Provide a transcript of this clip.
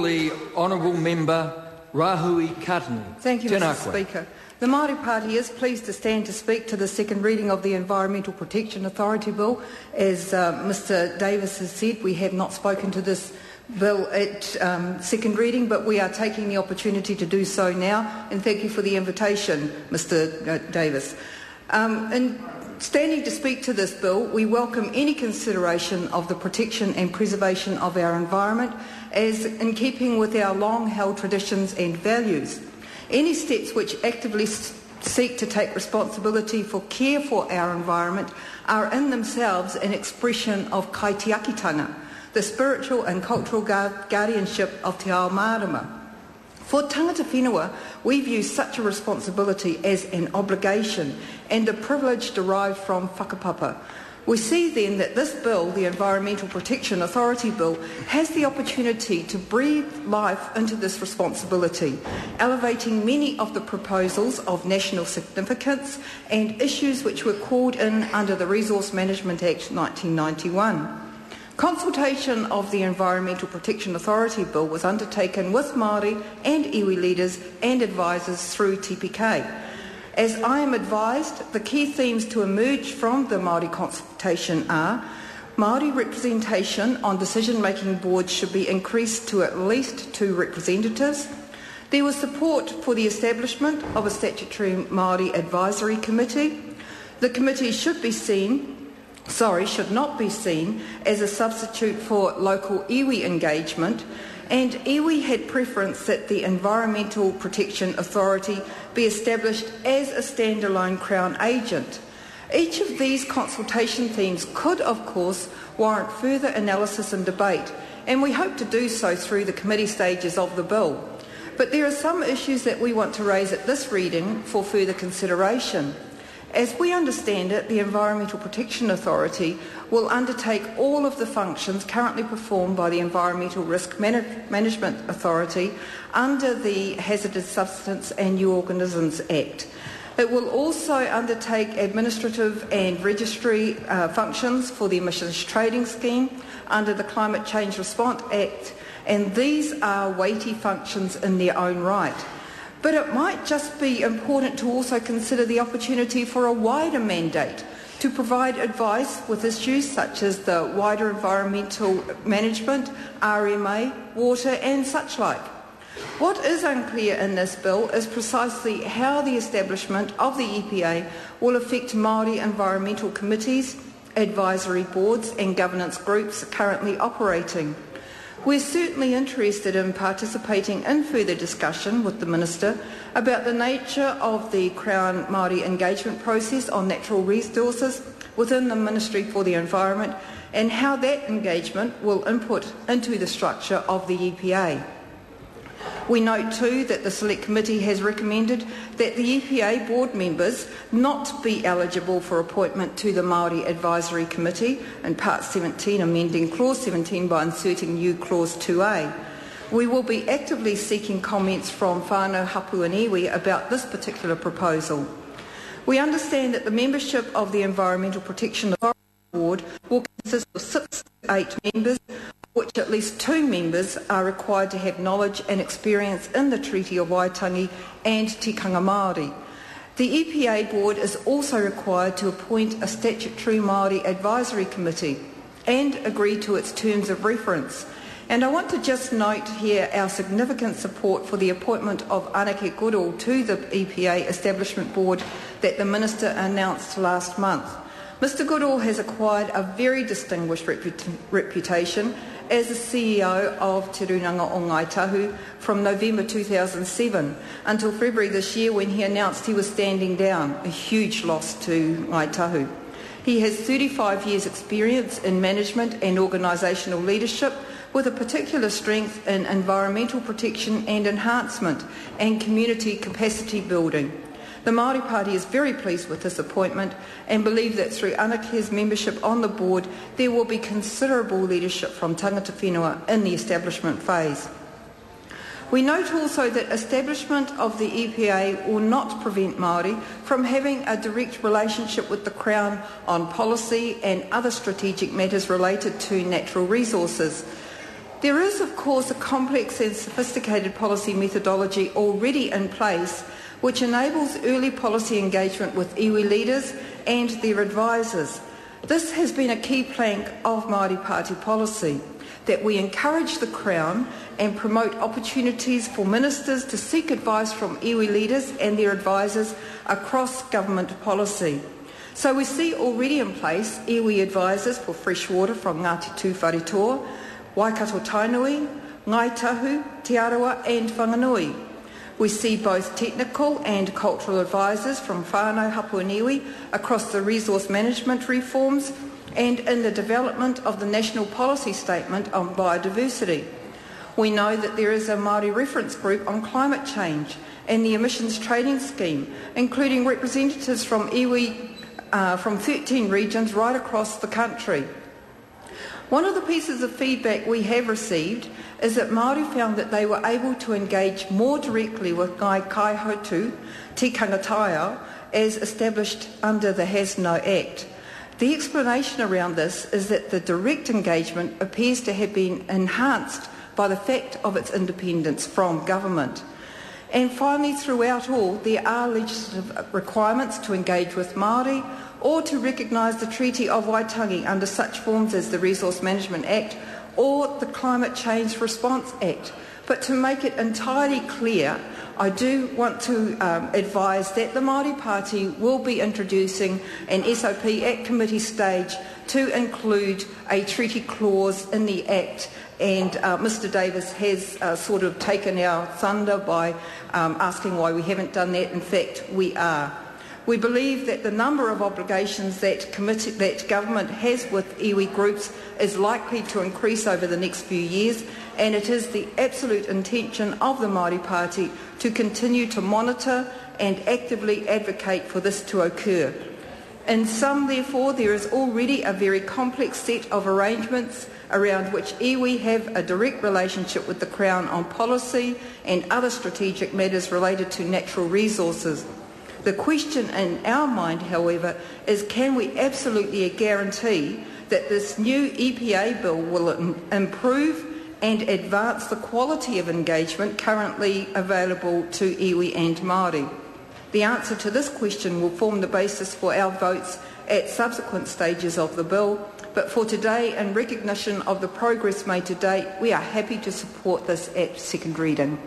The Honourable Member Rahui Katanu. Thank you, Mr Speaker. The Māori Party is pleased to stand to speak to the second reading of the Environmental Protection Authority Bill. As Mr Davis has said, we have not spoken to this bill at second reading, but we are taking the opportunity to do so now, and thank you for the invitation, Mr Davis. In standing to speak to this bill, we welcome any consideration of the protection and preservation of our environment as in keeping with our long-held traditions and values. Any steps which actively seek to take responsibility for care for our environment are in themselves an expression of kaitiakitanga, the spiritual and cultural guardianship of te ao Mārama. For tangata whenua, we view such a responsibility as an obligation and a privilege derived from whakapapa. We see then that this bill, the Environmental Protection Authority Bill, has the opportunity to breathe life into this responsibility, elevating many of the proposals of national significance and issues which were called in under the Resource Management Act 1991. Consultation of the Environmental Protection Authority Bill was undertaken with Māori and iwi leaders and advisors through TPK. As I am advised, the key themes to emerge from the Māori consultation are Māori representation on decision-making boards should be increased to at least 2 representatives. There was support for the establishment of a statutory Māori advisory committee. The committee should not be seen as a substitute for local iwi engagement, and iwi had preference that the Environmental Protection Authority be established as a standalone Crown agent. Each of these consultation themes could, of course, warrant further analysis and debate, and we hope to do so through the committee stages of the bill. But there are some issues that we want to raise at this reading for further consideration. As we understand it, the Environmental Protection Authority will undertake all of the functions currently performed by the Environmental Risk Management Authority under the Hazardous Substance and New Organisms Act. It will also undertake administrative and registry functions for the Emissions Trading Scheme under the Climate Change Response Act, and these are weighty functions in their own right. But it might just be important to also consider the opportunity for a wider mandate to provide advice with issues such as the wider environmental management, RMA, water and such like. What is unclear in this bill is precisely how the establishment of the EPA will affect Māori environmental committees, advisory boards and governance groups currently operating. We're certainly interested in participating in further discussion with the Minister about the nature of the Crown Māori engagement process on natural resources within the Ministry for the Environment and how that engagement will input into the structure of the EPA. We note too that the Select Committee has recommended that the EPA board members not be eligible for appointment to the Māori Advisory Committee in Part 17, amending Clause 17 by inserting new Clause 2A. We will be actively seeking comments from whānau hapu and iwi about this particular proposal. We understand that the membership of the Environmental Protection Authority Board will consist of 6 to 8 members, which at least 2 members are required to have knowledge and experience in the Treaty of Waitangi and tikanga Māori. The EPA board is also required to appoint a statutory Māori advisory committee and agree to its terms of reference. And I want to just note here our significant support for the appointment of Anake Goodall to the EPA Establishment Board that the Minister announced last month. Mr Goodall has acquired a very distinguished reputation as the CEO of Te Runanga o Ngāi Tahu from November 2007 until February this year when he announced he was standing down, a huge loss to Ngāi Tahu. He has 35 years' experience in management and organisational leadership with a particular strength in environmental protection and enhancement and community capacity building. The Māori Party is very pleased with this appointment and believe that through Anake's membership on the board there will be considerable leadership from tangata whenua in the establishment phase. We note also that establishment of the EPA will not prevent Māori from having a direct relationship with the Crown on policy and other strategic matters related to natural resources. There is, of course, a complex and sophisticated policy methodology already in place which enables early policy engagement with iwi leaders and their advisors. This has been a key plank of Māori Party policy, that we encourage the Crown and promote opportunities for ministers to seek advice from iwi leaders and their advisors across government policy. So we see already in place iwi advisors for fresh water from Ngāti Tūwharetoa, Waikato Tainui, Ngai Tahu, Te Arawa and Whanganui. We see both technical and cultural advisors from whānau Hapuaniwi across the resource management reforms and in the development of the National Policy Statement on Biodiversity. We know that there is a Māori reference group on climate change and the emissions trading scheme, including representatives from iwi from 13 regions right across the country. One of the pieces of feedback we have received is that Māori found that they were able to engage more directly with Ngai Kaihotu, Te Kangataia, as established under the Has No Act. The explanation around this is that the direct engagement appears to have been enhanced by the fact of its independence from government. And finally, throughout all, there are legislative requirements to engage with Māori or to recognise the Treaty of Waitangi under such forms as the Resource Management Act or the Climate Change Response Act. But to make it entirely clear, I do want to advise that the Māori Party will be introducing an SOP at committee stage to include a treaty clause in the Act, and Mr Davis has sort of taken our thunder by asking why we haven't done that. In fact, we are. We believe that the number of obligations that government has with iwi groups is likely to increase over the next few years, and it is the absolute intention of the Māori Party to continue to monitor and actively advocate for this to occur. In sum, therefore, there is already a very complex set of arrangements around which iwi have a direct relationship with the Crown on policy and other strategic matters related to natural resources. The question in our mind, however, is can we absolutely guarantee that this new EPA bill will improve and advance the quality of engagement currently available to iwi and Māori? The answer to this question will form the basis for our votes at subsequent stages of the bill, but for today, in recognition of the progress made to date, we are happy to support this at second reading.